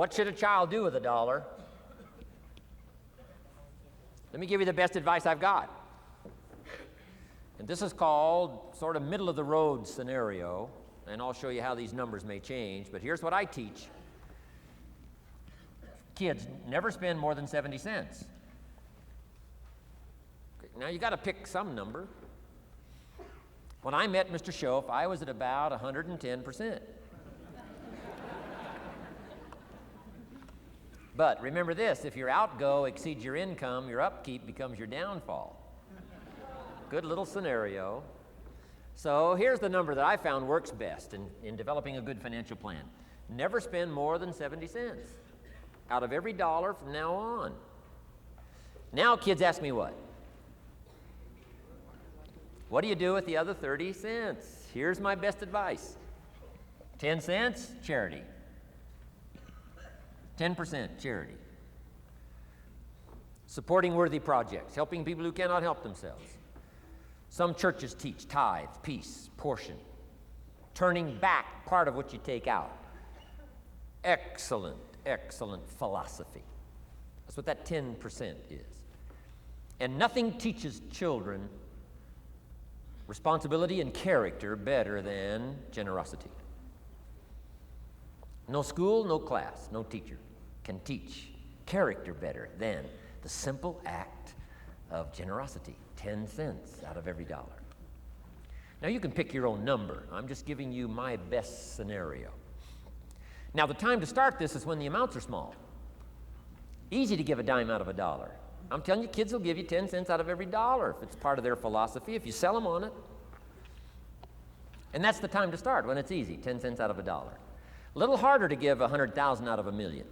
What should a child do with $1? Let me give you the best advice I've got. And this is called sort of middle of the road scenario, and I'll show you how these numbers may change, but here's what I teach. Kids, never spend more than 70 cents. Okay, now you got to pick some number. When I met Mr. Schoaf, I was at about 110%. But remember this, if your outgo exceeds your income, your upkeep becomes your downfall. Good little scenario. So here's the number that I found works best in developing a good financial plan. Never spend more than 70 cents out of every dollar from now on. Now kids ask me what? What do you do with the other 30 cents? Here's my best advice. 10 cents, charity. 10% charity. Supporting worthy projects, helping people who cannot help themselves. Some churches teach tithe, peace, portion. Turning back part of what you take out. Excellent, excellent philosophy. That's what that 10% is. And nothing teaches children responsibility and character better than generosity. No school, no class, no teacher can teach character better than the simple act of generosity. 10 cents out of every dollar. Now you can pick your own number. I'm just giving you my best scenario. Now the time to start this is when the amounts are small. Easy to give a dime out of $1. I'm telling you, kids will give you 10 cents out of every dollar if it's part of their philosophy, if you sell them on it. And that's the time to start, when it's easy, 10 cents out of $1. A little harder to give 100,000 out of $1 million.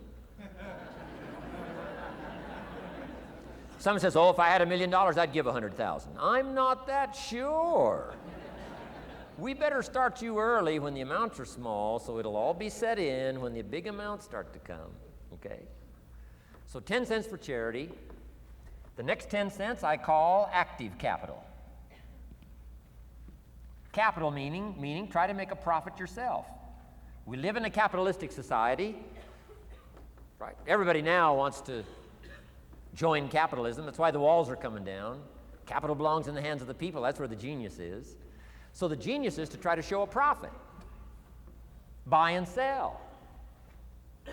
Someone says, oh, if I had $1 million, I'd give 100,000. I'm not that sure. We better start you early when the amounts are small, so it'll all be set in when the big amounts start to come, okay? So 10 cents for charity. The next 10 cents I call active capital. Capital meaning try to make a profit yourself. We live in a capitalistic society, right? Everybody now wants to join capitalism. That's why the walls are coming down. Capital belongs in the hands of the people. That's where the genius is. So the genius is to try to show a profit. Buy and sell.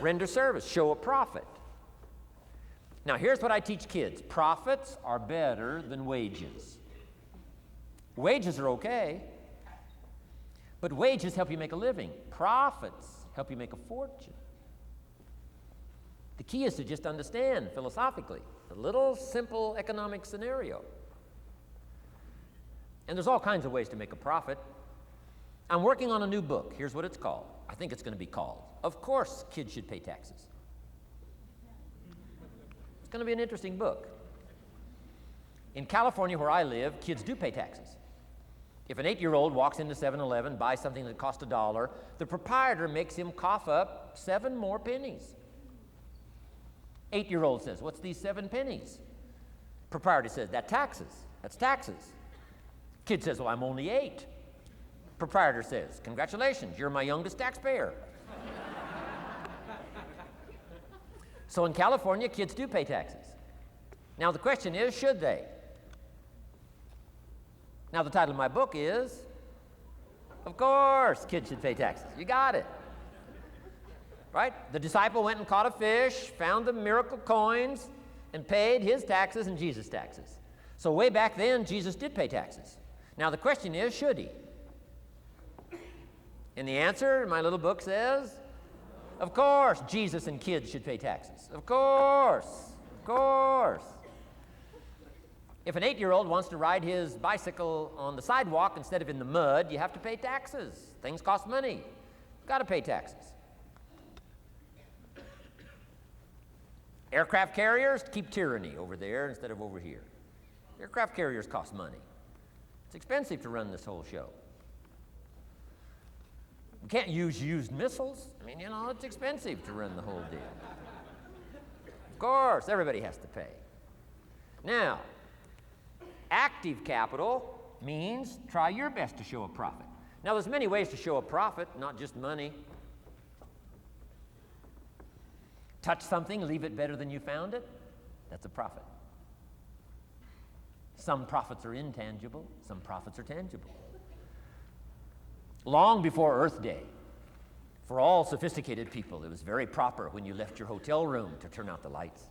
Render service. Show a profit. Now here's what I teach kids. Profits are better than wages. Wages are okay, but wages help you make a living. Profits help you make a fortune. The key is to just understand philosophically a little simple economic scenario. And there's all kinds of ways to make a profit. I'm working on a new book. Here's what it's called. I think it's going to be called, Of Course Kids Should Pay Taxes. It's going to be an interesting book. In California, where I live, kids do pay taxes. If an 8-year-old walks into 7-Eleven, buys something that cost $1, the proprietor makes him cough up 7 more pennies. 8-year-old says, what's these 7 pennies? Proprietor says, that's taxes. Kid says, well, I'm only 8. Proprietor says, congratulations, you're my youngest taxpayer. So in California, kids do pay taxes. Now the question is, should they? Now the title of my book is, Of Course Kids Should Pay Taxes. You got it. Right? The disciple went and caught a fish, found the miracle coins, and paid his taxes and Jesus' taxes. So way back then, Jesus did pay taxes. Now the question is, should he? And the answer in my little book says, of course Jesus and kids should pay taxes. Of course. Of course. If an 8-year-old wants to ride his bicycle on the sidewalk instead of in the mud, you have to pay taxes. Things cost money. Got to pay taxes. Aircraft carriers keep tyranny over there instead of over here. Aircraft carriers cost money. It's expensive to run this whole show. We can't use used missiles. I mean, it's expensive to run the whole deal. Of course, everybody has to pay. Now, active capital means try your best to show a profit. Now, there's many ways to show a profit, not just money. Touch something, leave it better than you found it, that's a profit. Some profits are intangible, some profits are tangible. Long before Earth Day, for all sophisticated people, it was very proper when you left your hotel room to turn out the lights.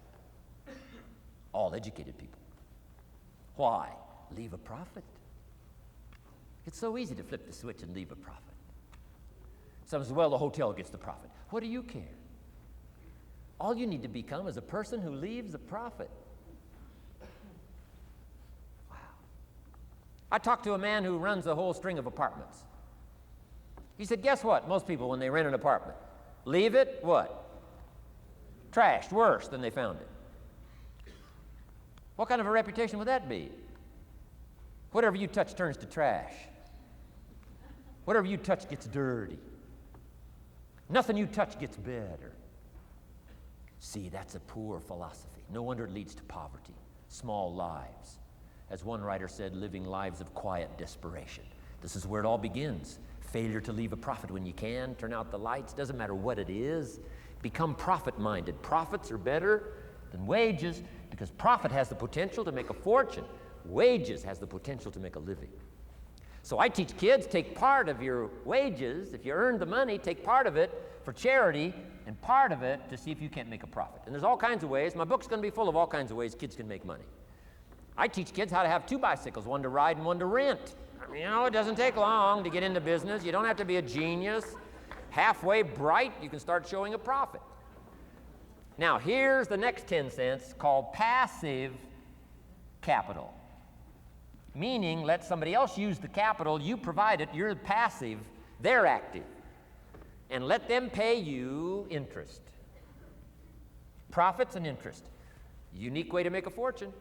All educated people. Why? Leave a profit. It's so easy to flip the switch and leave a profit. Some says, well, the hotel gets the profit. What do you care? All you need to become is a person who leaves a profit. Wow. I talked to a man who runs a whole string of apartments. He said, guess what? Most people, when they rent an apartment, leave it, what? Trashed, worse than they found it. What kind of a reputation would that be? Whatever you touch turns to trash. Whatever you touch gets dirty. Nothing you touch gets better. See, that's a poor philosophy. No wonder it leads to poverty, small lives. As one writer said, living lives of quiet desperation. This is where it all begins. Failure to leave a profit when you can, turn out the lights, doesn't matter what it is. Become profit-minded. Profits are better than wages because profit has the potential to make a fortune. Wages has the potential to make a living. So I teach kids, take part of your wages. If you earn the money, take part of it for charity and part of it to see if you can't make a profit. And there's all kinds of ways. My book's going to be full of all kinds of ways kids can make money. I teach kids how to have 2 bicycles, one to ride and one to rent. I mean, it doesn't take long to get into business. You don't have to be a genius. Halfway bright, you can start showing a profit. Now, here's the next 10 cents called passive capital. Meaning, let somebody else use the capital, you provide it, you're passive, they're active. And let them pay you interest. Profits and interest. Unique way to make a fortune.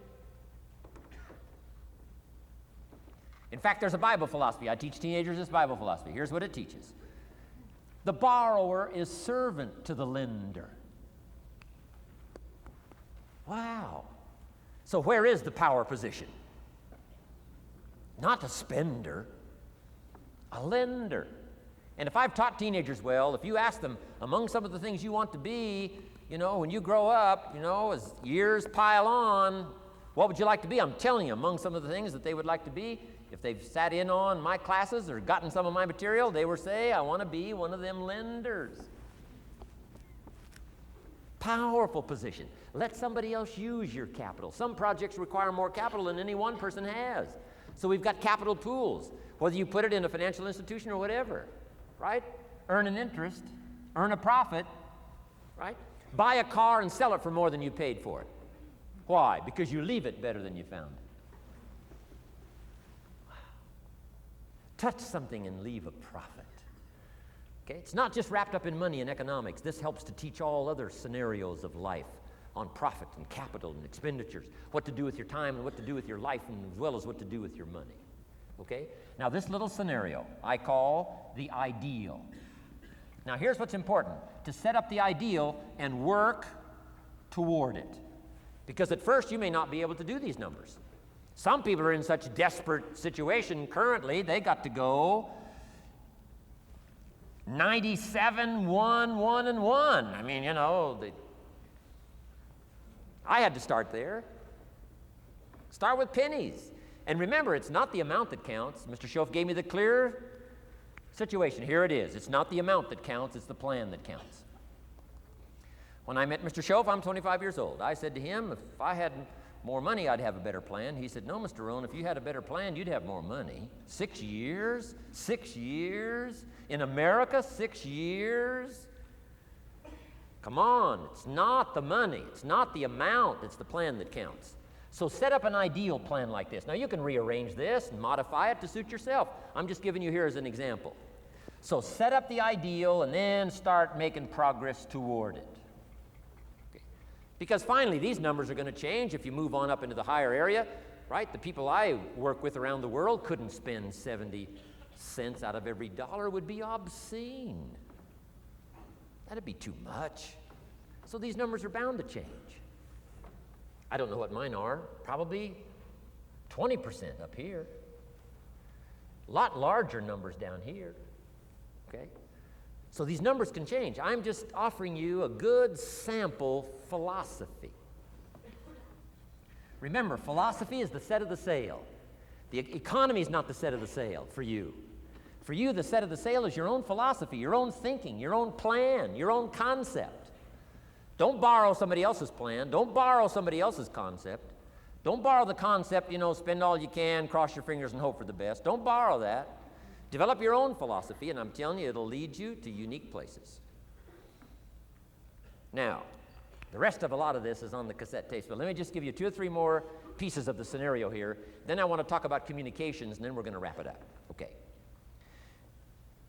In fact, there's a Bible philosophy. I teach teenagers this Bible philosophy. Here's what it teaches. The borrower is servant to the lender. Wow. So where is the power position? Not a spender, a lender. And if I've taught teenagers well, if you ask them, among some of the things you want to be, when you grow up, as years pile on, what would you like to be? I'm telling you, among some of the things that they would like to be, if they've sat in on my classes or gotten some of my material, they will say, I want to be one of them lenders. Powerful position. Let somebody else use your capital. Some projects require more capital than any one person has. So we've got capital pools, whether you put it in a financial institution or whatever, right? Earn an interest, earn a profit, right? Buy a car and sell it for more than you paid for it. Why? Because you leave it better than you found it. Wow. Touch something and leave a profit. Okay? It's not just wrapped up in money and economics. This helps to teach all other scenarios of life on profit and capital and expenditures, what to do with your time and what to do with your life, and as well as what to do with your money. Okay? Now this little scenario I call the ideal. Now here's what's important, to set up the ideal and work toward it. Because at first you may not be able to do these numbers. Some people are in such desperate situation currently, they got to go 97, 1, 1, and 1. I mean, I had to start there. Start with pennies. And remember, it's not the amount that counts. Mr. Schoaf gave me the clear situation. Here it is. It's not the amount that counts, it's the plan that counts. When I met Mr. Schoaf, I'm 25 years old. I said to him, if I had more money, I'd have a better plan. He said, no, Mr. ROHN, if you had a better plan, you'd have more money. 6 years? 6 years? In America, 6 years? Come on, it's not the money, it's not the amount, it's the plan that counts. So set up an ideal plan like this. Now you can rearrange this and modify it to suit yourself. I'm just giving you here as an example. So set up the ideal and then start making progress toward it. Okay. Because finally these numbers are going to change if you move on up into the higher area, right? The people I work with around the world couldn't spend 70 cents out of every dollar. Would be obscene. That'd be too much. So these numbers are bound to change. I don't know what mine are. Probably 20% up here. A lot larger numbers down here. Okay? So these numbers can change. I'm just offering you a good sample philosophy. Remember, philosophy is the set of the sail. The economy is not the set of the sail for you. For you, the set of the sail is your own philosophy, your own thinking, your own plan, your own concept. Don't borrow somebody else's plan. Don't borrow somebody else's concept. Don't borrow the concept, spend all you can, cross your fingers and hope for the best. Don't borrow that. Develop your own philosophy, and I'm telling you, it'll lead you to unique places. Now, the rest of a lot of this is on the cassette tapes, but let me just give you 2 or 3 more pieces of the scenario here. Then I want to talk about communications, and then we're going to wrap it up. Okay.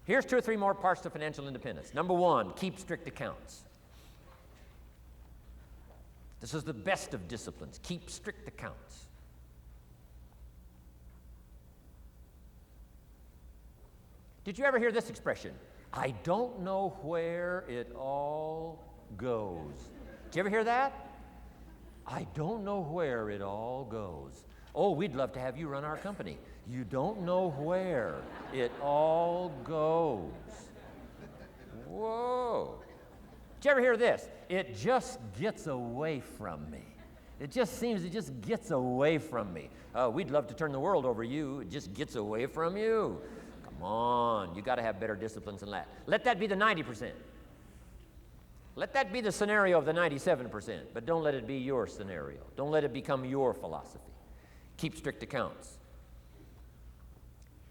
Here's 2 or 3 more parts to financial independence. Number 1, keep strict accounts. This is the best of disciplines. Keep strict accounts. Did you ever hear this expression? I don't know where it all goes. Did you ever hear that? I don't know where it all goes. Oh, we'd love to have you run our company. You don't know where it all goes. Whoa. Did you ever hear this? It just gets away from me. It just gets away from me. We'd love to turn the world over you. It just gets away from you. Come on, you got to have better disciplines than that. Let that be the 90%. Let that be the scenario of the 97%, but don't let it be your scenario. Don't let it become your philosophy. Keep strict accounts.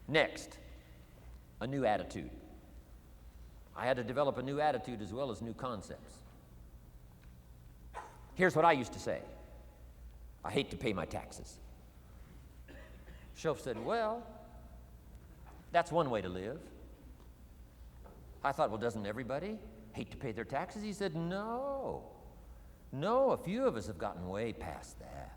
Next, a new attitude. I had to develop a new attitude as well as new concepts. Here's what I used to say. I hate to pay my taxes. Shoaff said, well, that's one way to live. I thought, well, doesn't everybody hate to pay their taxes? He said, no, a few of us have gotten way past that.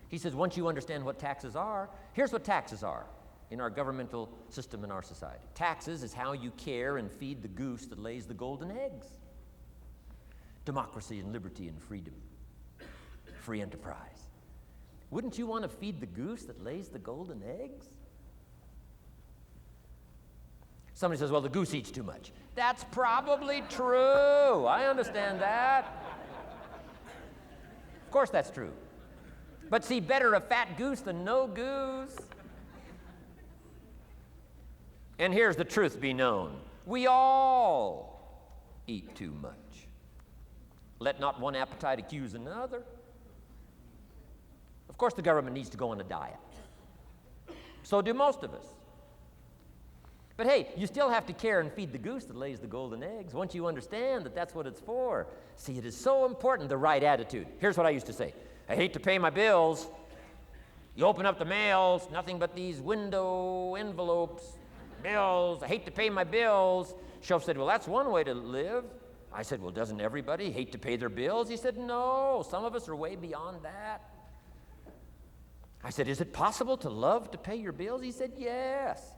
He says, once you understand what taxes are, here's what taxes are in our governmental system in our society. Taxes is how you care and feed the goose that lays the golden eggs. Democracy and liberty and freedom, free enterprise. Wouldn't you want to feed the goose that lays the golden eggs? Somebody says, well, the goose eats too much. That's probably true. I understand that. Of course that's true. But see, better a fat goose than no goose. And here's the truth be known. We all eat too much. Let not one appetite accuse another. Of course the government needs to go on a diet. So do most of us. But hey, you still have to care and feed the goose that lays the golden eggs once you understand that that's what it's for. See, it is so important, the right attitude. Here's what I used to say. I hate to pay my bills. You open up the mails, nothing but these window envelopes, bills. I hate to pay my bills. Shoaff said, well, that's one way to live. I said, well, doesn't everybody hate to pay their bills? He said, no, some of us are way beyond that. I said, is it possible to love to pay your bills? He said, yes.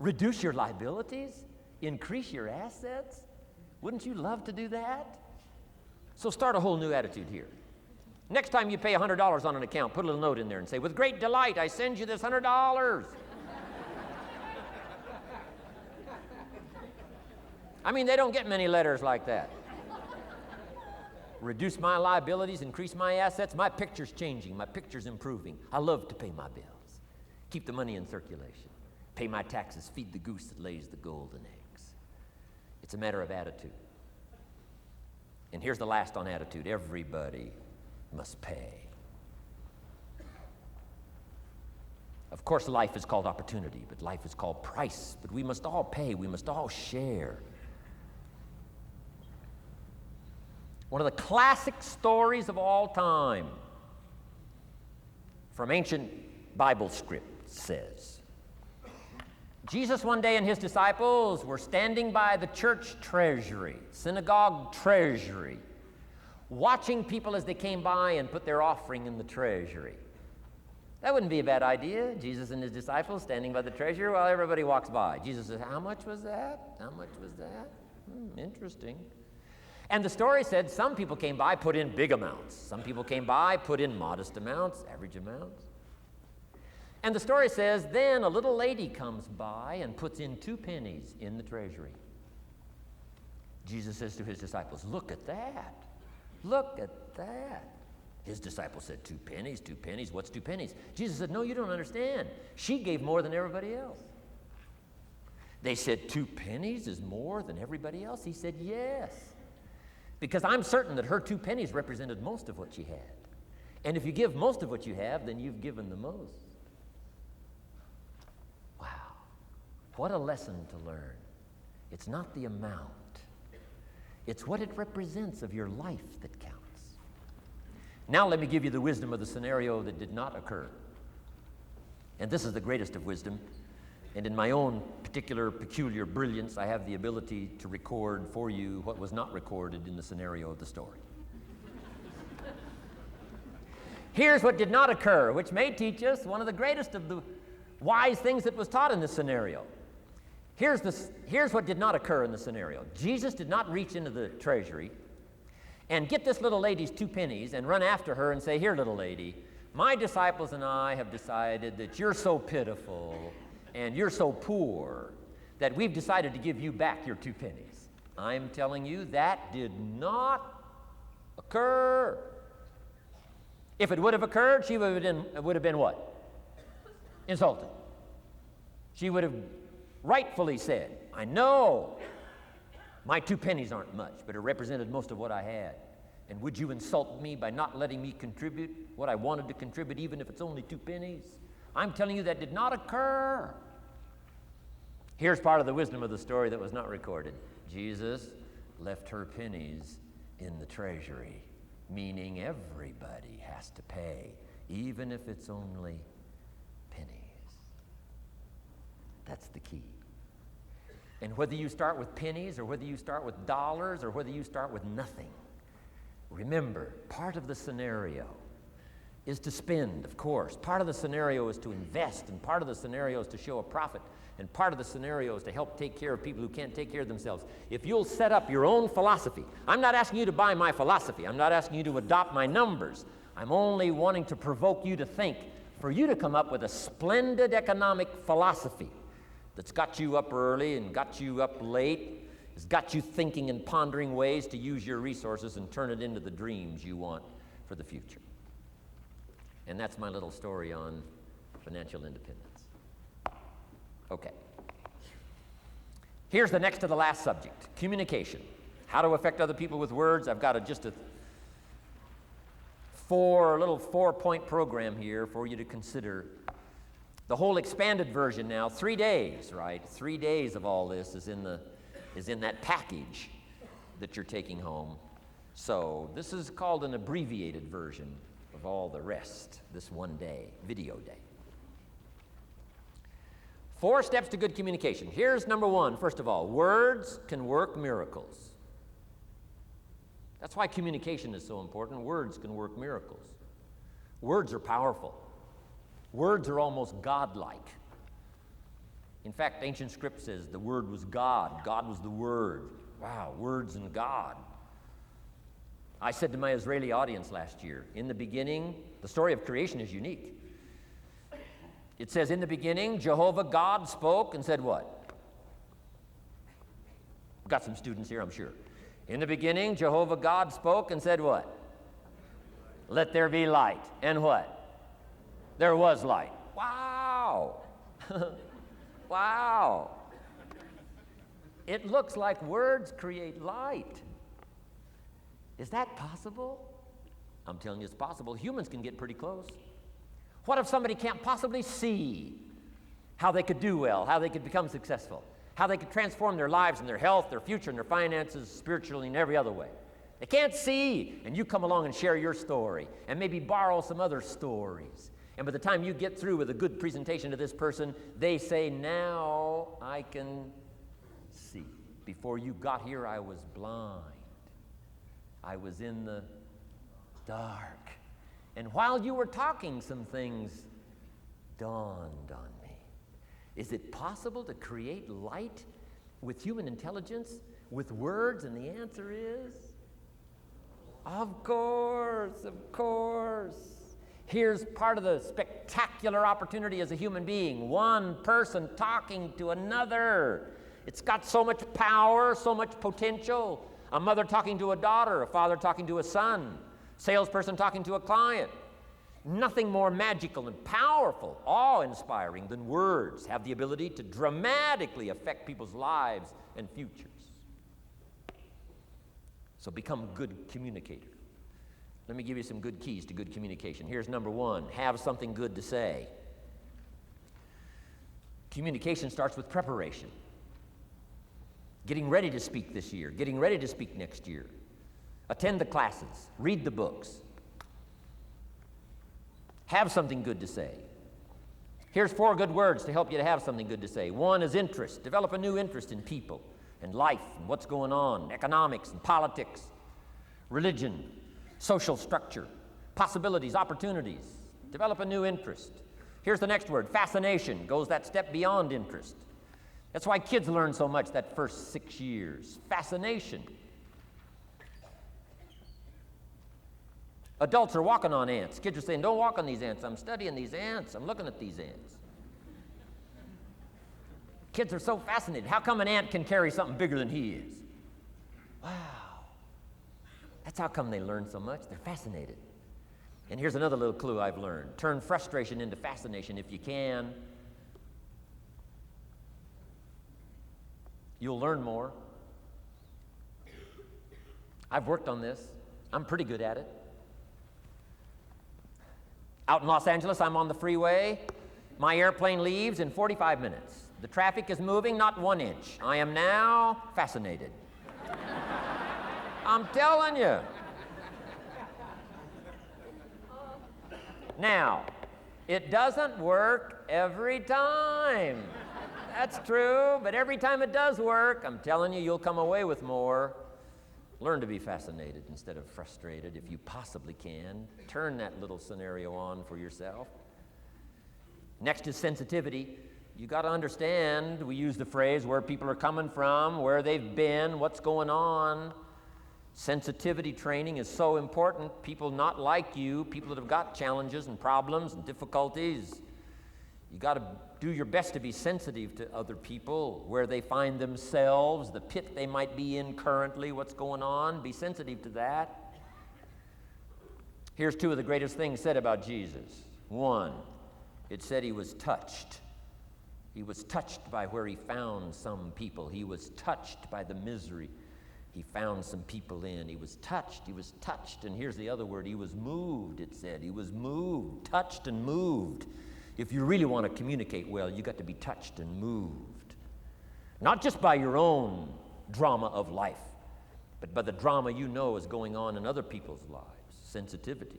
Reduce your liabilities, increase your assets. Wouldn't you love to do that? So start a whole new attitude here. Next time you pay $100 on an account, put a little note in there and say, with great delight, I send you this $100. I mean, they don't get many letters like that. Reduce my liabilities, increase my assets. My picture's changing. My picture's improving. I love to pay my bills. Keep the money in circulation. Pay my taxes. Feed the goose that lays the golden eggs. It's a matter of attitude. And here's the last on attitude. Everybody must pay. Of course, life is called opportunity, but life is called price. But we must all pay. We must all share. One of the classic stories of all time from ancient Bible script says, Jesus one day and his disciples were standing by the church treasury, synagogue treasury, watching people as they came by and put their offering in the treasury. That wouldn't be a bad idea. Jesus and his disciples standing by the treasury while everybody walks by. Jesus says, how much was that? How much was that? Interesting. And the story said some people came by, put in big amounts. Some people came by, put in modest amounts, average amounts. And the story says, then a little lady comes by and puts in 2 pennies in the treasury. Jesus says to his disciples, look at that. Look at that. His disciples said, 2 pennies, 2 pennies, what's 2 pennies? Jesus said, no, you don't understand. She gave more than everybody else. They said, 2 pennies is more than everybody else? He said, yes. Because I'm certain that her 2 pennies represented most of what she had. And if you give most of what you have, then you've given the most. Wow. What a lesson to learn. It's not the amount. It's what it represents of your life that counts. Now let me give you the wisdom of the scenario that did not occur. And this is the greatest of wisdom. And in my own particular peculiar brilliance, I have the ability to record for you what was not recorded in the scenario of the story. Here's what did not occur, which may teach us one of the greatest of the wise things that was taught in this scenario. Here's what did not occur in the scenario. Jesus did not reach into the treasury and get this little lady's 2 pennies and run after her and say, here, little lady, my disciples and I have decided that you're so pitiful and you're so poor that we've decided to give you back your 2 pennies. I'm telling you, that did not occur. If it would have occurred, she would have been what? Insulted. She would have rightfully said, I know my 2 pennies aren't much, but it represented most of what I had. And would you insult me by not letting me contribute what I wanted to contribute, even if it's only 2 pennies? I'm telling you that did not occur. Here's part of the wisdom of the story that was not recorded. Jesus left her pennies in the treasury, meaning everybody has to pay, even if it's only pennies. That's the key. And whether you start with pennies or whether you start with dollars or whether you start with nothing, remember, part of the scenario is to spend, of course. Part of the scenario is to invest, and part of the scenario is to show a profit, and part of the scenario is to help take care of people who can't take care of themselves. If you'll set up your own philosophy, I'm not asking you to buy my philosophy. I'm not asking you to adopt my numbers. I'm only wanting to provoke you to think, for you to come up with a splendid economic philosophy that's got you up early and got you up late, has got you thinking and pondering ways to use your resources and turn it into the dreams you want for the future. And that's my little story on financial independence. Okay. Here's the next to the last subject, communication. How to affect other people with words. I've got a little 4-point program here for you to consider. The whole expanded version now, 3 days, right? 3 days of all this is in that package that you're taking home. So this is called an abbreviated version of all the rest, this 1 day, video day. 4 steps to good communication. Here's number 1, first of all, words can work miracles. That's why communication is so important. Words can work miracles. Words are powerful. Words are almost godlike. In fact, ancient script says the Word was God. God was the Word. Wow, words and God. I said to my Israeli audience last year, in the beginning, the story of creation is unique. It says, in the beginning, Jehovah God spoke and said what? Got some students here, I'm sure. In the beginning, Jehovah God spoke and said what? Let there be light. And what? There was light. Wow. Wow. It looks like words create light. Is that possible? I'm telling you it's possible. Humans can get pretty close. What if somebody can't possibly see how they could do well, how they could become successful, how they could transform their lives and their health, their future, and their finances, spiritually, and every other way? They can't see, and you come along and share your story, and maybe borrow some other stories. And by the time you get through with a good presentation to this person, they say, now I can see. Before you got here, I was blind. I was in the dark. And while you were talking, some things dawned on me. Is it possible to create light with human intelligence, with words? And the answer is, of course, of course. Here's part of the spectacular opportunity as a human being. One person talking to another. It's got so much power, so much potential. A mother talking to a daughter, a father talking to a son, salesperson talking to a client. Nothing more magical and powerful, awe-inspiring than words have the ability to dramatically affect people's lives and futures. So become a good communicator. Let me give you some good keys to good communication. Here's number one, have something good to say. Communication starts with preparation. Getting ready to speak this year, getting ready to speak next year. Attend the classes, read the books. Have something good to say. Here's 4 good words to help you to have something good to say. One is interest. Develop a new interest in people and life and what's going on, economics and politics, religion, social structure, possibilities, opportunities. Develop a new interest. Here's the next word, fascination. Goes that step beyond interest. That's why kids learn so much that first 6 years. Fascination. Adults are walking on ants. Kids are saying, don't walk on these ants. I'm studying these ants. I'm looking at these ants. Kids are so fascinated. How come an ant can carry something bigger than he is? Wow. That's how come they learn so much. They're fascinated. And here's another little clue I've learned. Turn frustration into fascination if you can. You'll learn more. I've worked on this. I'm pretty good at it. Out in Los Angeles, I'm on the freeway. My airplane leaves in 45 minutes. The traffic is moving not 1 inch. I am now fascinated. I'm telling you. Now, it doesn't work every time. That's true, but every time it does work, I'm telling you, you'll come away with more. Learn to be fascinated instead of frustrated if you possibly can. Turn that little scenario on for yourself. Next is sensitivity. You got to understand, we use the phrase where people are coming from, where they've been, what's going on. Sensitivity training is so important. People not like you, people that have got challenges and problems and difficulties, you got to do your best to be sensitive to other people, where they find themselves, the pit they might be in currently, what's going on. Be sensitive to that. Here's 2 of the greatest things said about Jesus. 1, it said he was touched. He was touched by where he found some people. He was touched by the misery he found some people in. He was touched. And here's the other word, he was moved, it said. He was moved, touched and moved. If you really want to communicate well, you got to be touched and moved. Not just by your own drama of life, but by the drama you know is going on in other people's lives. Sensitivity.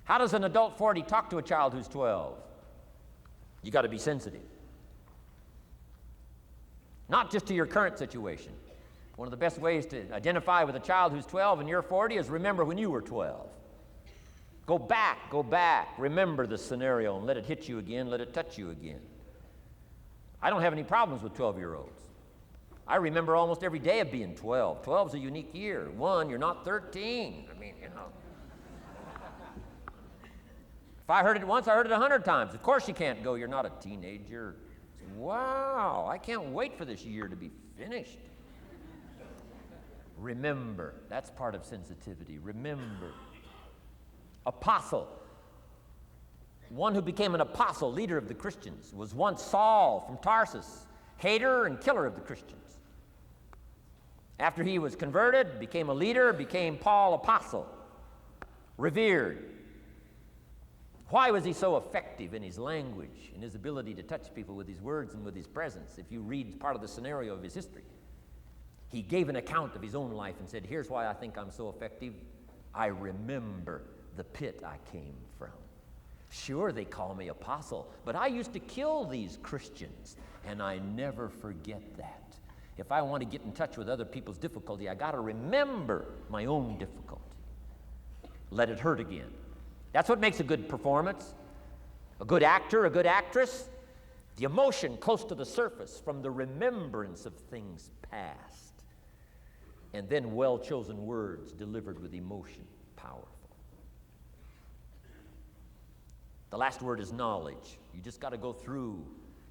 How does an adult 40 talk to a child who's 12? You got to be sensitive. Not just to your current situation. One of the best ways to identify with a child who's 12 and you're 40 is remember when you were 12. Go back, remember the scenario and let it hit you again, let it touch you again. I don't have any problems with 12-year-olds. I remember almost every day of being 12. 12's a unique year. 1, you're not 13. I mean, you know. If I heard it once, I heard it 100 times. Of course you can't go, you're not a teenager. Wow, I can't wait for this year to be finished. Remember, that's part of sensitivity. Remember. Apostle. One who became an apostle, leader of the Christians, was once Saul from Tarsus, hater and killer of the Christians. After he was converted, became a leader, became Paul apostle, revered. Why was he so effective in his language, in his ability to touch people with his words and with his presence? If you read part of the scenario of his history, he gave an account of his own life and said, here's why I think I'm so effective. I remember the pit I came from. Sure, they call me apostle, but I used to kill these Christians, and I never forget that. If I want to get in touch with other people's difficulty, I got to remember my own difficulty. Let it hurt again. That's what makes a good performance. A good actor, a good actress, the emotion close to the surface from the remembrance of things past, and then well-chosen words delivered with emotion, powerful. The last word is knowledge. You just got to go through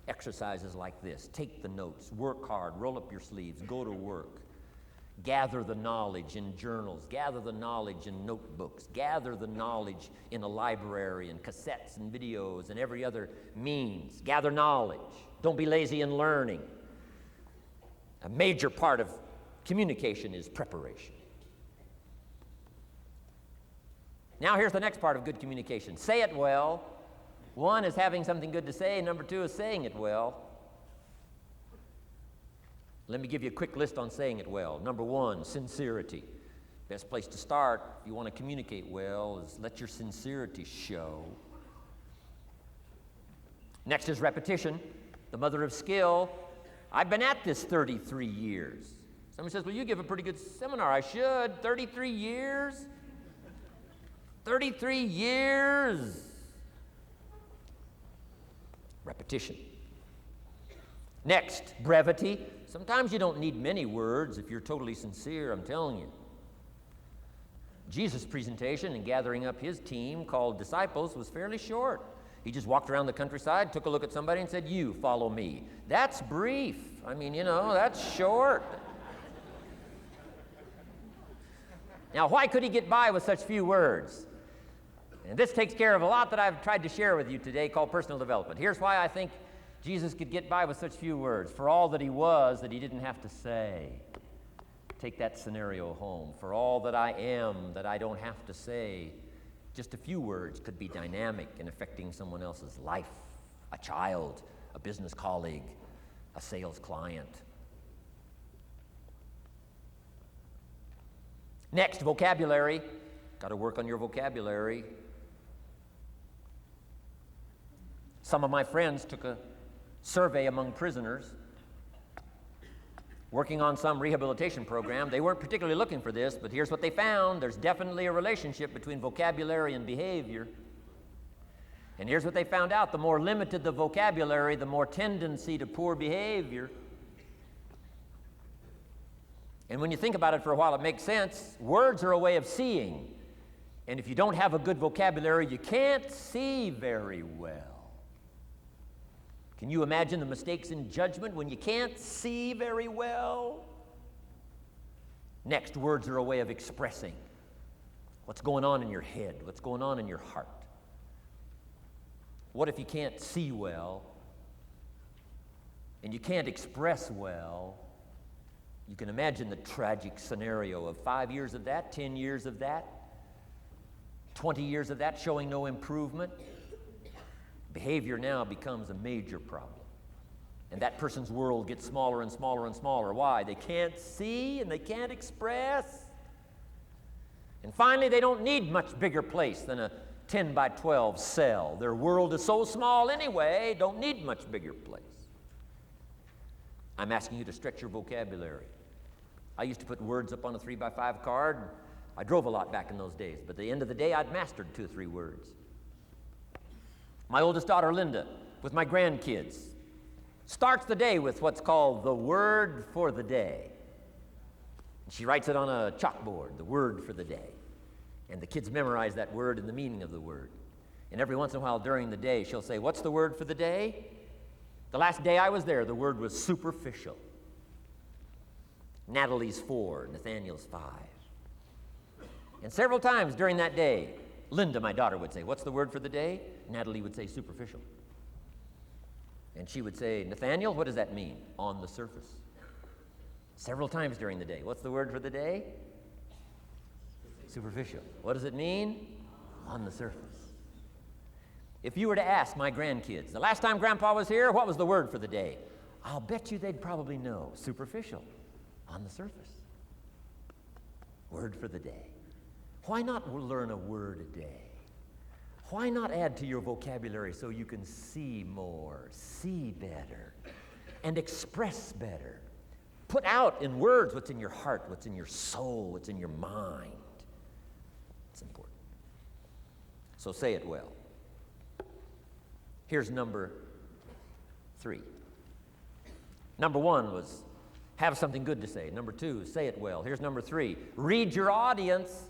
exercises like this. Take the notes, work hard, roll up your sleeves, go to work. Gather the knowledge in journals, gather the knowledge in notebooks, gather the knowledge in a library and cassettes and videos and every other means. Gather knowledge. Don't be lazy in learning. A major part of communication is preparation. Now here's the next part of good communication. Say it well. One is having something good to say. Number two is saying it well. Let me give you a quick list on saying it well. Number one, sincerity. Best place to start if you want to communicate well is let your sincerity show. Next is repetition, the mother of skill. I've been at this 33 years. Somebody says, well, you give a pretty good seminar. I should. 33 years? 33 years. Repetition. Next, brevity. Sometimes you don't need many words if you're totally sincere, I'm telling you. Jesus' presentation in gathering up his team called disciples was fairly short. He just walked around the countryside, took a look at somebody and said, you follow me. That's brief. I mean, that's short. Now, why could he get by with such few words? And this takes care of a lot that I've tried to share with you today called personal development. Here's why I think Jesus could get by with such few words. For all that he was, that he didn't have to say. Take that scenario home. For all that I am, that I don't have to say. Just a few words could be dynamic in affecting someone else's life. A child, a business colleague, a sales client. Next, vocabulary. Got to work on your vocabulary. Some of my friends took a survey among prisoners working on some rehabilitation program. They weren't particularly looking for this, but here's what they found. There's definitely a relationship between vocabulary and behavior. And here's what they found out. The more limited the vocabulary, the more tendency to poor behavior. And when you think about it for a while, it makes sense. Words are a way of seeing. And if you don't have a good vocabulary, you can't see very well. Can you imagine the mistakes in judgment when you can't see very well? Next, words are a way of expressing what's going on in your head, what's going on in your heart. What if you can't see well and you can't express well? You can imagine the tragic scenario of 5 years of that, 10 years of that, 20 years of that showing no improvement. Behavior now becomes a major problem. And that person's world gets smaller and smaller and smaller. Why? They can't see and they can't express. And finally, they don't need much bigger place than a 10 by 12 cell. Their world is so small anyway, don't need much bigger place. I'm asking you to stretch your vocabulary. I used to put words up on a 3 by 5 card. I drove a lot back in those days, but at the end of the day, I'd mastered 2 or 3 words. My oldest daughter, Linda, with my grandkids, starts the day with what's called the word for the day. She writes it on a chalkboard, the word for the day. And the kids memorize that word and the meaning of the word. And every once in a while during the day, she'll say, what's the word for the day? The last day I was there, the word was superficial. Natalie's 4, Nathaniel's 5. And several times during that day, Linda, my daughter, would say, what's the word for the day? Natalie would say, superficial. And she would say, Nathaniel, what does that mean? On the surface. Several times during the day. What's the word for the day? Superficial. What does it mean? On the surface. If you were to ask my grandkids, the last time Grandpa was here, what was the word for the day? I'll bet you they'd probably know. Superficial. On the surface. Word for the day. Why not learn a word a day? Why not add to your vocabulary so you can see more, see better, and express better? Put out in words what's in your heart, what's in your soul, what's in your mind. It's important. So say it well. Here's number 3. Number 1 was have something good to say. Number 2, say it well. Here's number 3. Read your audience.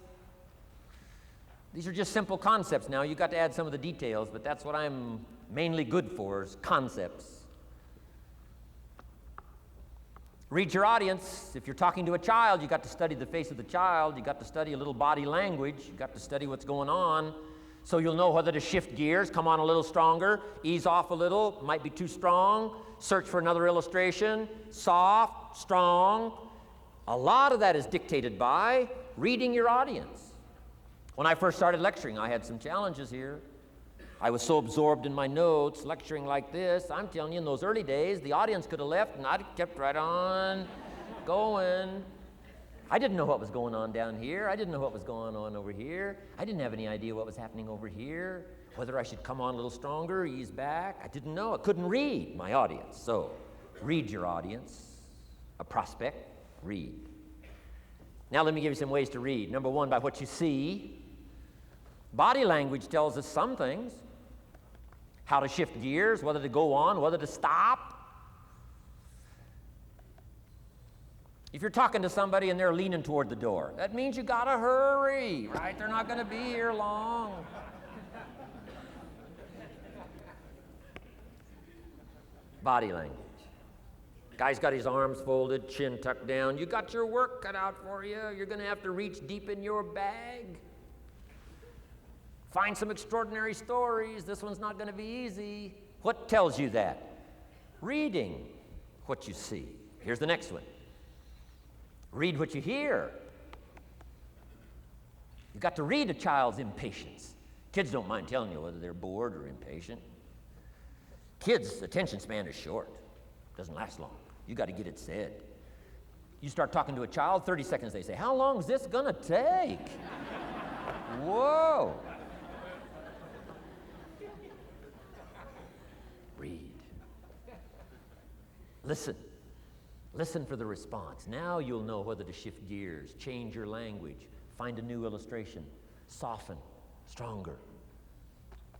These are just simple concepts now. You've got to add some of the details, but that's what I'm mainly good for, is concepts. Read your audience. If you're talking to a child, you've got to study the face of the child. You've got to study a little body language. You've got to study what's going on so you'll know whether to shift gears, come on a little stronger, ease off a little, might be too strong, search for another illustration, soft, strong. A lot of that is dictated by reading your audience. When I first started lecturing, I had some challenges here. I was so absorbed in my notes, lecturing like this. I'm telling you, in those early days, the audience could have left and I'd have kept right on going. I didn't know what was going on down here. I didn't know what was going on over here. I didn't have any idea what was happening over here, whether I should come on a little stronger, ease back. I didn't know. I couldn't read my audience. So, read your audience. A prospect, read. Now let me give you some ways to read. Number one, by what you see. Body language tells us some things. How to shift gears, whether to go on, whether to stop. If you're talking to somebody and they're leaning toward the door, that means you gotta hurry, right? They're not gonna be here long. Body language. Guy's got his arms folded, chin tucked down. You got your work cut out for you. You're gonna have to reach deep in your bag. Find some extraordinary stories. This one's not gonna be easy. What tells you that? Reading what you see. Here's the next one. Read what you hear. You've got to read a child's impatience. Kids don't mind telling you whether they're bored or impatient. Kids' attention span is short. Doesn't last long. You got to get it said. You start talking to a child, 30 seconds they say, "How long is this gonna take?" Whoa. Read. Listen. Listen for the response. Now you'll know whether to shift gears, change your language, find a new illustration, soften, stronger.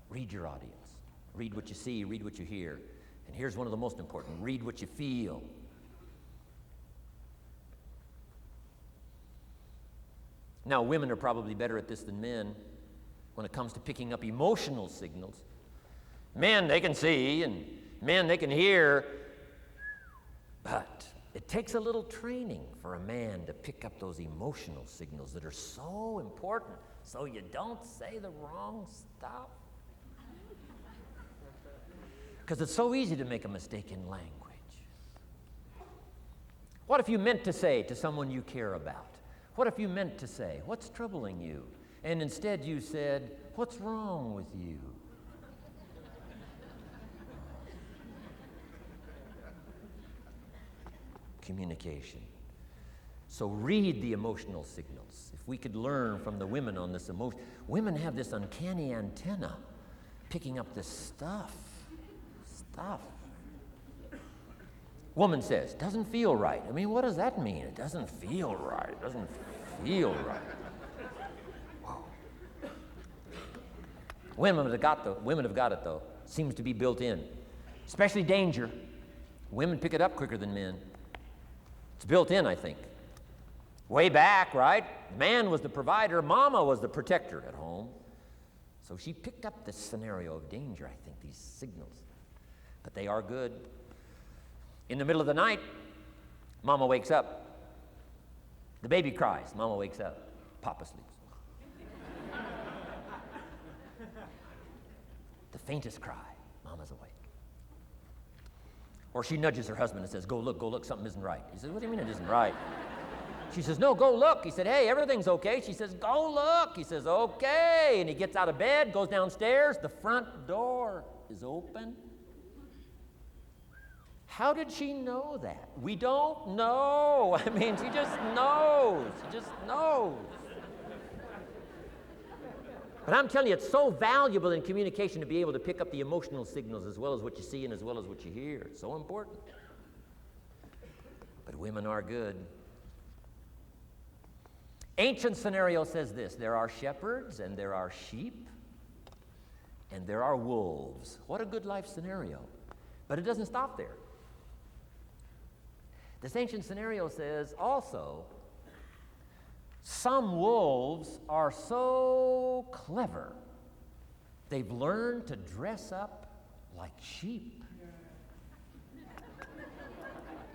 Read your audience. Read what you see, read what you hear. And here's one of the most important. Read what you feel. Now, women are probably better at this than men when it comes to picking up emotional signals. Men, they can see, and men, they can hear, but it takes a little training for a man to pick up those emotional signals that are so important so you don't say the wrong stuff. Because it's so easy to make a mistake in language. What if you meant to say to someone you care about? What if you meant to say, "What's troubling you?" And instead you said, "What's wrong with you?" Communication. So read the emotional signals. If we could learn from the women on this emotion. Women have this uncanny antenna picking up this stuff. Woman says, "Doesn't feel right." I mean, what does that mean? It doesn't feel right. It doesn't feel right. Whoa. Women have got it though. Seems to be built in. Especially danger. Women pick it up quicker than men. It's built in, I think. Way back, right? Man was the provider, mama was the protector at home. So she picked up this scenario of danger, I think, these signals. But they are good. In the middle of the night, mama wakes up. The baby cries, mama wakes up. Papa sleeps. The faintest cry, mama's awake. Or she nudges her husband and says, go look, something isn't right. He says, "What do you mean it isn't right?" She says, "No, go look." He said, "Hey, everything's okay." She says, "Go look." He says, "Okay." And he gets out of bed, goes downstairs. The front door is open. How did she know that? We don't know. I mean, she just knows. She just knows. But I'm telling you, it's so valuable in communication to be able to pick up the emotional signals as well as what you see and as well as what you hear. It's so important. But women are good. Ancient scenario says this: there are shepherds and there are sheep and there are wolves. What a good life scenario. But it doesn't stop there. This ancient scenario says also Some wolves are so clever, they've learned to dress up like sheep.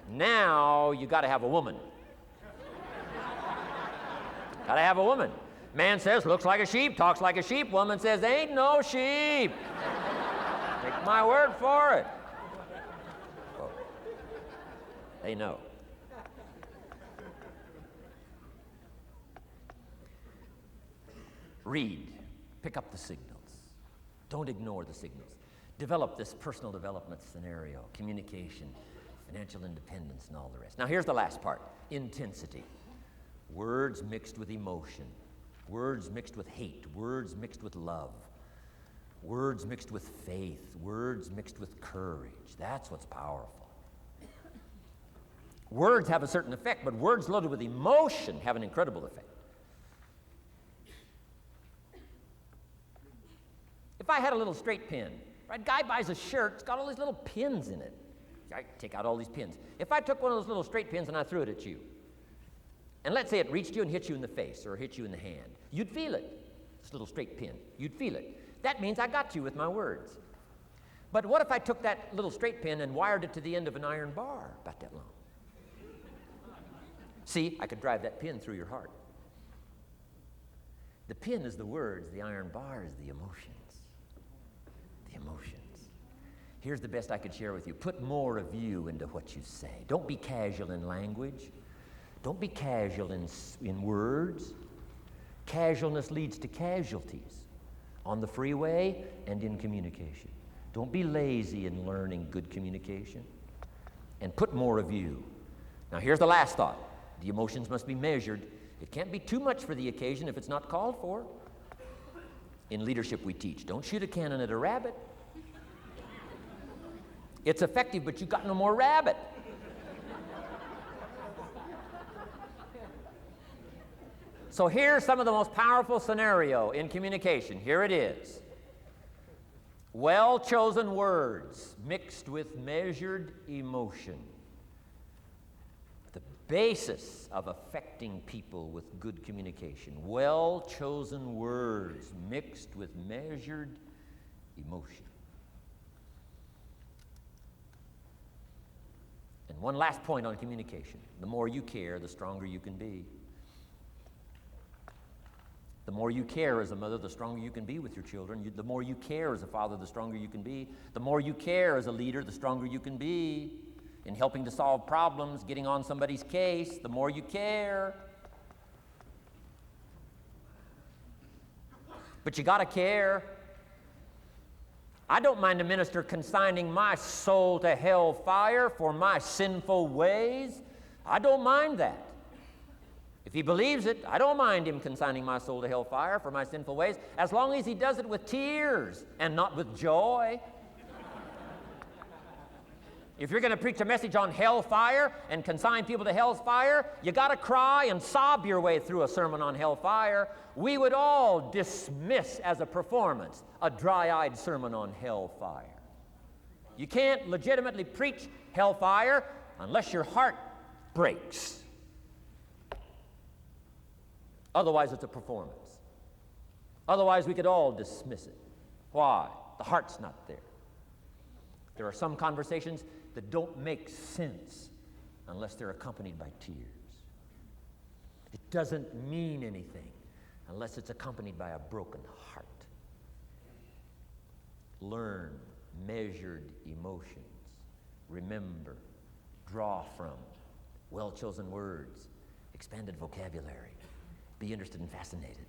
Now you got to have a woman. Got to have a woman. Man says, looks like a sheep, talks like a sheep. Woman says, ain't no sheep. Take my word for it. Oh. They know. Read. Pick up the signals. Don't ignore the signals. Develop this personal development scenario, communication, financial independence, and all the rest. Now here's the last part, intensity. Words mixed with emotion. Words mixed with hate. Words mixed with love. Words mixed with faith. Words mixed with courage. That's what's powerful. Words have a certain effect, but words loaded with emotion have an incredible effect. If I had a little straight pin, right? Guy buys a shirt, it's got all these little pins in it. I take out all these pins. If I took one of those little straight pins and I threw it at you, and let's say it reached you and hit you in the face or hit you in the hand, you'd feel it. This little straight pin, you'd feel it. That means I got you with my words. But what if I took that little straight pin and wired it to the end of an iron bar about that long? See, I could drive that pin through your heart. The pin is the words, the iron bar is the emotions. The emotions. Here's the best I could share with you. Put more of you into what you say. Don't be casual in language. Don't be casual in words. Casualness leads to casualties on the freeway and in communication. Don't be lazy in learning good communication. And put more of you. Now here's the last thought. The emotions must be measured. It can't be too much for the occasion if it's not called for. In leadership we teach, don't shoot a cannon at a rabbit. It's effective, but you got no more rabbit. So here's some of the most powerful scenario in communication. Here it is. Well-chosen words mixed with measured emotion. The basis of affecting people with good communication. Well-chosen words mixed with measured emotion. And one last point on communication. The more you care, the stronger you can be. The more you care as a mother, the stronger you can be with your children. The more you care as a father, the stronger you can be. The more you care as a leader, the stronger you can be in helping to solve problems, getting on somebody's case. The more you care. But you got to care. I don't mind a minister consigning my soul to hell fire for my sinful ways. I don't mind that. If he believes it, I don't mind him consigning my soul to hell fire for my sinful ways, as long as he does it with tears and not with joy. If you're going to preach a message on hellfire and consign people to hell's fire, you got to cry and sob your way through a sermon on hellfire. We would all dismiss as a performance a dry-eyed sermon on hellfire. You can't legitimately preach hellfire unless your heart breaks. Otherwise, it's a performance. Otherwise, we could all dismiss it. Why? The heart's not there. There are some conversations that don't make sense unless they're accompanied by tears. It doesn't mean anything unless it's accompanied by a broken heart. Learn measured emotions. Remember, draw from well-chosen words, expanded vocabulary. Be interested and fascinated.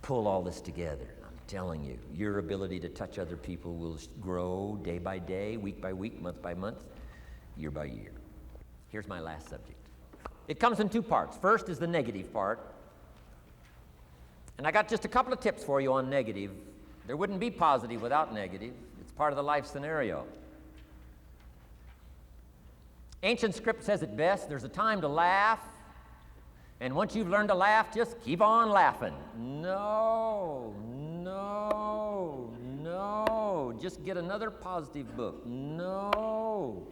Pull all this together. I'm telling you, your ability to touch other people will grow day by day, week by week, month by month, year by year. Here's my last subject. It comes in two parts. First is the negative part. And I got just a couple of tips for you on negative. There wouldn't be positive without negative. It's part of the life scenario. Ancient script says it best. There's a time to laugh. And once you've learned to laugh, just keep on laughing. No. Just get another positive book. No.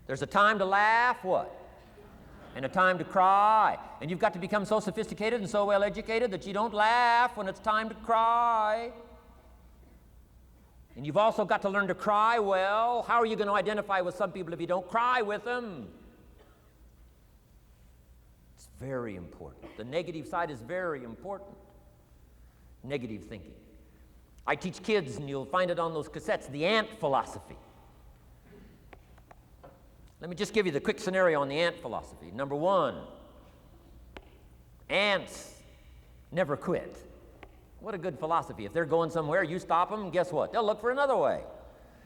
There's a time to laugh, what? and a time to cry. And you've got to become so sophisticated and so well educated that you don't laugh when it's time to cry. And you've also got to learn to cry well. How are you going to identify with some people if you don't cry with them? It's very important. The negative side is very important. Negative thinking. I teach kids, and you'll find it on those cassettes, the ant philosophy. Let me just give you the quick scenario on the ant philosophy. Number one, ants never quit. What a good philosophy. If they're going somewhere, you stop them, and guess what? They'll look for another way.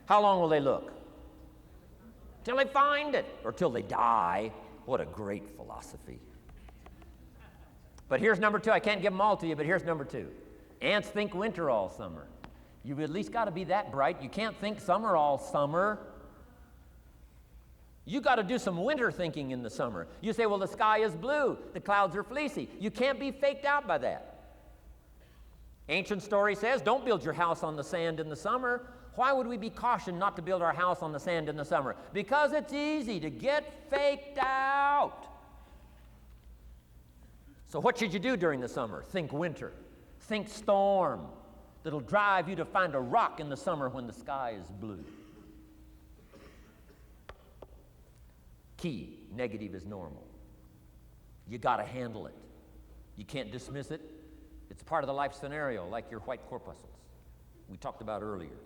How long will they look? Till they find it, or till they die. What a great philosophy. But here's number two. I can't give them all to you, but here's number two. Ants think winter all summer. You've at least got to be that bright. You can't think summer all summer. You got to do some winter thinking in the summer. You say, well, the sky is blue, the clouds are fleecy. You can't be faked out by that. Ancient story says, don't build your house on the sand in the summer. Why would we be cautioned not to build our house on the sand in the summer? Because it's easy to get faked out. So what should you do during the summer? Think winter. Think storm. That'll drive you to find a rock in the summer when the sky is blue. Key, negative is normal. You got to handle it. You can't dismiss it. It's part of the life scenario, like your white corpuscles we talked about earlier.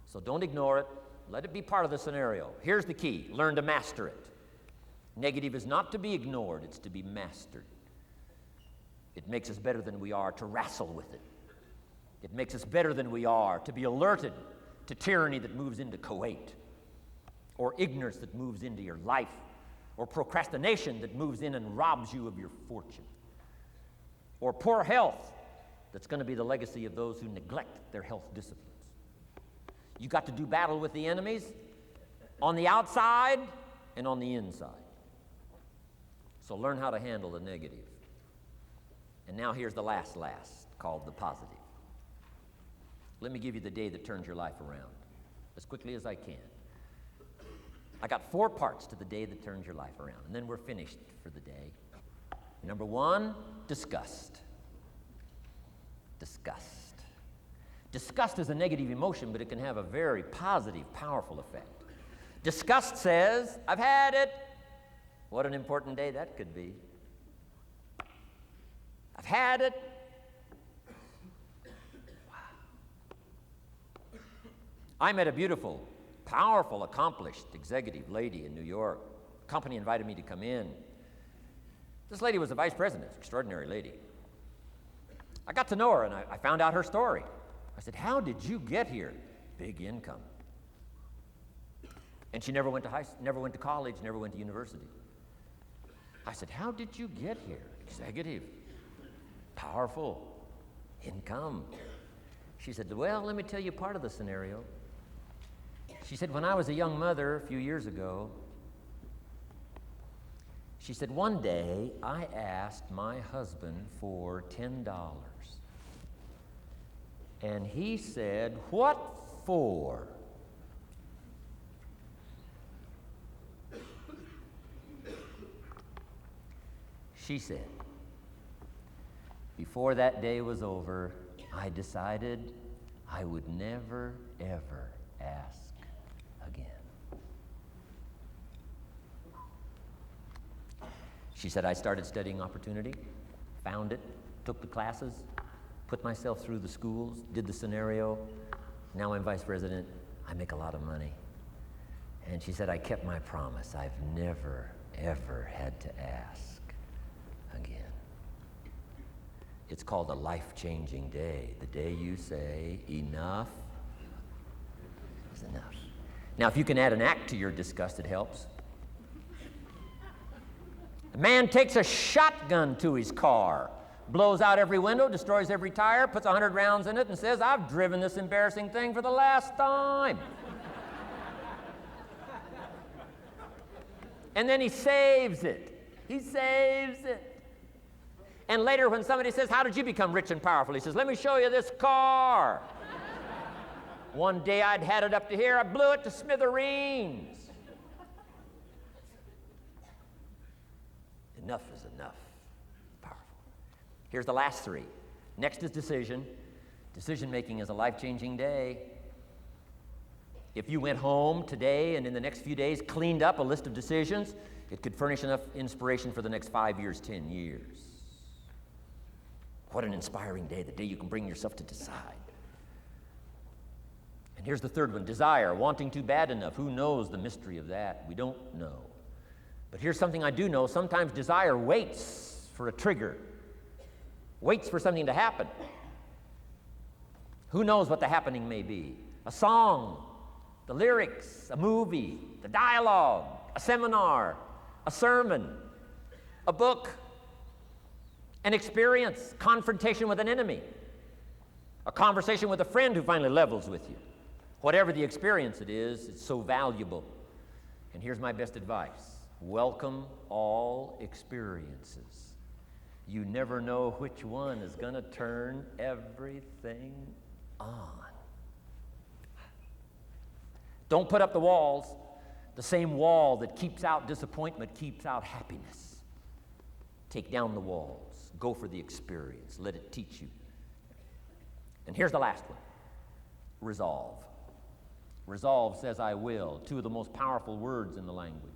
So don't ignore it. Let it be part of the scenario. Here's the key. Learn to master it. Negative is not to be ignored. It's to be mastered. It makes us better than we are to wrestle with it. It makes us better than we are to be alerted to tyranny that moves into Kuwait, or ignorance that moves into your life, or procrastination that moves in and robs you of your fortune, or poor health that's going to be the legacy of those who neglect their health disciplines. You got to do battle with the enemies on the outside and on the inside. So learn how to handle the negative. And now here's the last, called the positive. Let me give you the day that turns your life around as quickly as I can. I got 4 parts to the day that turns your life around, and then we're finished for the day. Number 1, disgust. Disgust. Disgust is a negative emotion, but it can have a very positive, powerful effect. Disgust says, I've had it. What an important day that could be. I've had it. Wow. I met a beautiful, powerful, accomplished executive lady in New York. The company invited me to come in. This lady was a vice president, extraordinary lady. I got to know her, and I found out her story. I said, how did you get here? Big income. And she never went to college, never went to university. I said, how did you get here? Executive, powerful, income. She said, well, let me tell you part of the scenario. She said, when I was a young mother a few years ago, she said, one day I asked my husband for $10. And he said, what for? She said, before that day was over, I decided I would never, ever ask again. She said, I started studying opportunity, found it, took the classes, put myself through the schools, did the scenario. Now I'm vice president. I make a lot of money. And she said, I kept my promise. I've never, ever had to ask again. It's called a life-changing day. The day you say, enough is enough. Now, if you can add an act to your disgust, it helps. A man takes a shotgun to his car, blows out every window, destroys every tire, puts 100 rounds in it, and says, I've driven this embarrassing thing for the last time. And then he saves it. He saves it. And later when somebody says, how did you become rich and powerful? He says, let me show you this car. One day I'd had it up to here, I blew it to smithereens. enough is enough. Powerful. Here's the last three. Next is decision. Decision-making is a life-changing day. If you went home today and in the next few days cleaned up a list of decisions, it could furnish enough inspiration for the next 5 years, 10 years. What an inspiring day, the day you can bring yourself to decide. And here's the third one, desire, wanting too bad enough. Who knows the mystery of that? We don't know. But here's something I do know. Sometimes desire waits for a trigger, waits for something to happen. Who knows what the happening may be? A song, the lyrics, a movie, the dialogue, a seminar, a sermon, a book, an experience, confrontation with an enemy, a conversation with a friend who finally levels with you. Whatever the experience it is, it's so valuable. And here's my best advice. Welcome all experiences. You never know which one is going to turn everything on. Don't put up the walls. The same wall that keeps out disappointment keeps out happiness. Take down the walls. Go for the experience. Let it teach you. And here's the last one. Resolve. Resolve says I will. Two of the most powerful words in the language.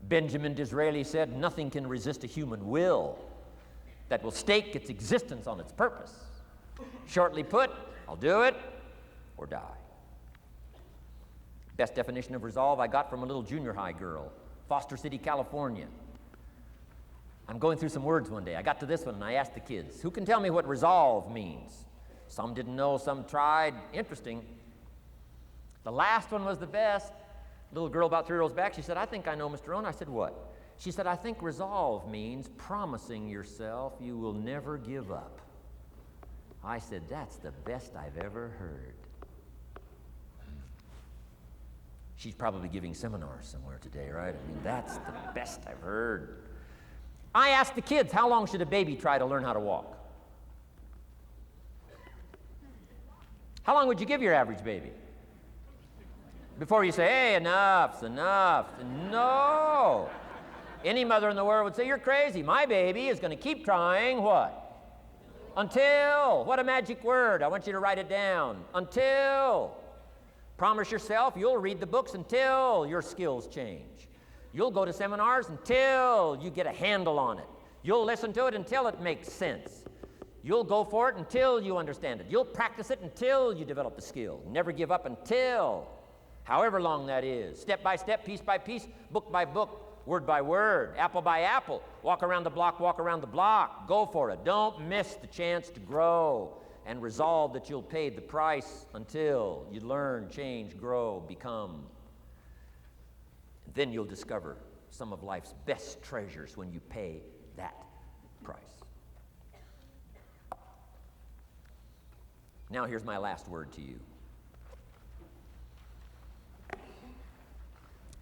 Benjamin Disraeli said, nothing can resist a human will that will stake its existence on its purpose. Shortly put, I'll do it or die. Best definition of resolve I got from a little junior high girl, Foster City, California. I'm going through some words one day. I got to this one and I asked the kids, who can tell me what resolve means? Some didn't know, some tried. Interesting. The last one was the best. Little girl about 3 rows back, she said, I think I know, Mr. ROHN. I said, what? She said, I think resolve means promising yourself you will never give up. I said, that's the best I've ever heard. She's probably giving seminars somewhere today, right? I mean, that's the best I've heard. I asked the kids, how long should a baby try to learn how to walk? How long would you give your average baby? Before you say, hey, enough's enough. No. Any mother in the world would say, you're crazy. My baby is going to keep trying what? Until. What a magic word. I want you to write it down. Until. Promise yourself you'll read the books until your skills change. You'll go to seminars until you get a handle on it. You'll listen to it until it makes sense. You'll go for it until you understand it. You'll practice it until you develop the skill. Never give up until, however long that is. Step by step, piece by piece, book by book, word by word, apple by apple. Walk around the block, walk around the block. Go for it. Don't miss the chance to grow. And resolve that you'll pay the price until you learn, change, grow, become. And then you'll discover some of life's best treasures when you pay that price. Now here's my last word to you.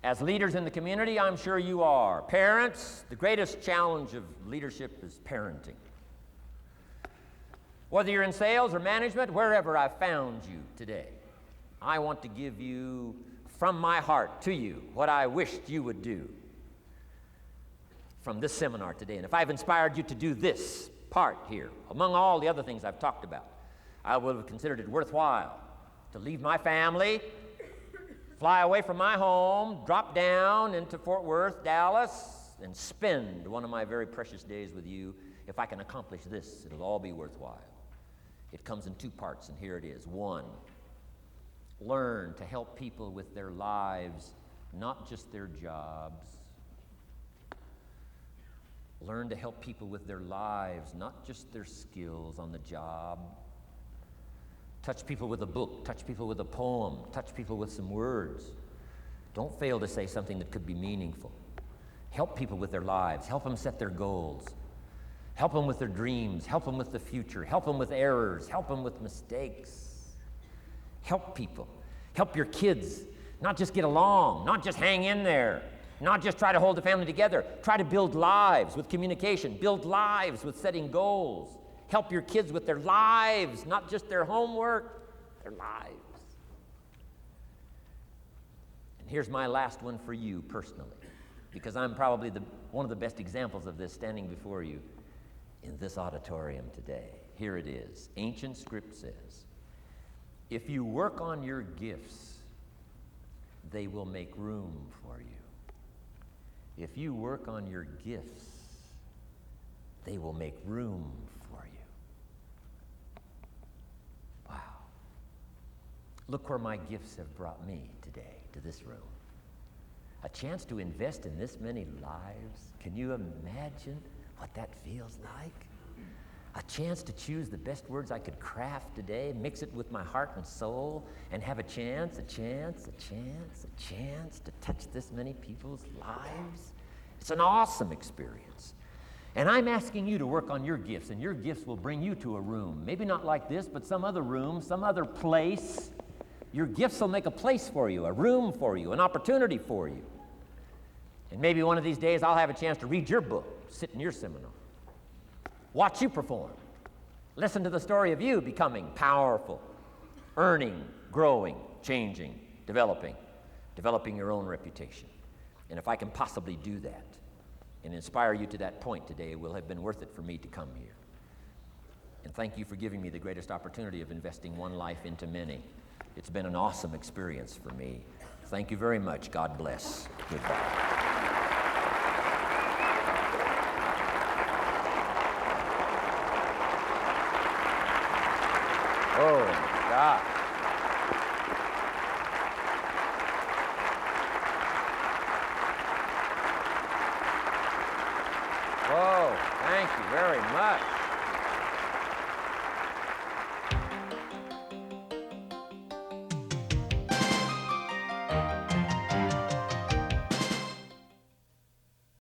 As leaders in the community, I'm sure you are. Parents, the greatest challenge of leadership is parenting. Whether you're in sales or management, wherever I've found you today, I want to give you, from my heart to you, what I wished you would do from this seminar today. And if I've inspired you to do this part here, among all the other things I've talked about, I would have considered it worthwhile to leave my family, fly away from my home, drop down into Fort Worth, Dallas, and spend one of my very precious days with you. If I can accomplish this, it'll all be worthwhile. It comes in two parts, and here it is. One, learn to help people with their lives, not just their jobs. Learn to help people with their lives, not just their skills on the job. Touch people with a book, touch people with a poem, touch people with some words. Don't fail to say something that could be meaningful. Help people with their lives, help them set their goals. Help them with their dreams. Help them with the future. Help them with errors. Help them with mistakes. Help people. Help your kids. Not just get along. Not just hang in there. Not just try to hold the family together. Try to build lives with communication. Build lives with setting goals. Help your kids with their lives, not just their homework, their lives. And here's my last one for you personally. because I'm probably one of the best examples of this standing before you in this auditorium today. Here it is. Ancient script says, if you work on your gifts, they will make room for you. If you work on your gifts, they will make room for you. Wow. Look where my gifts have brought me today, to this room. A chance to invest in this many lives. Can you imagine what that feels like? A chance to choose the best words I could craft today, mix it with my heart and soul, and have a chance to touch this many people's lives. It's an awesome experience. And I'm asking you to work on your gifts, and your gifts will bring you to a room. Maybe not like this, but some other room, some other place. Your gifts will make a place for you, a room for you, an opportunity for you. And maybe one of these days I'll have a chance to read your book, sit in your seminar, watch you perform, listen to the story of you becoming powerful, earning, growing, changing, developing your own reputation. And if I can possibly do that and inspire you to that point today, it will have been worth it for me to come here. And thank you for giving me the greatest opportunity of investing one life into many. It's been an awesome experience for me. Thank you very much. God bless. Goodbye. Oh, my God. Whoa, thank you very much.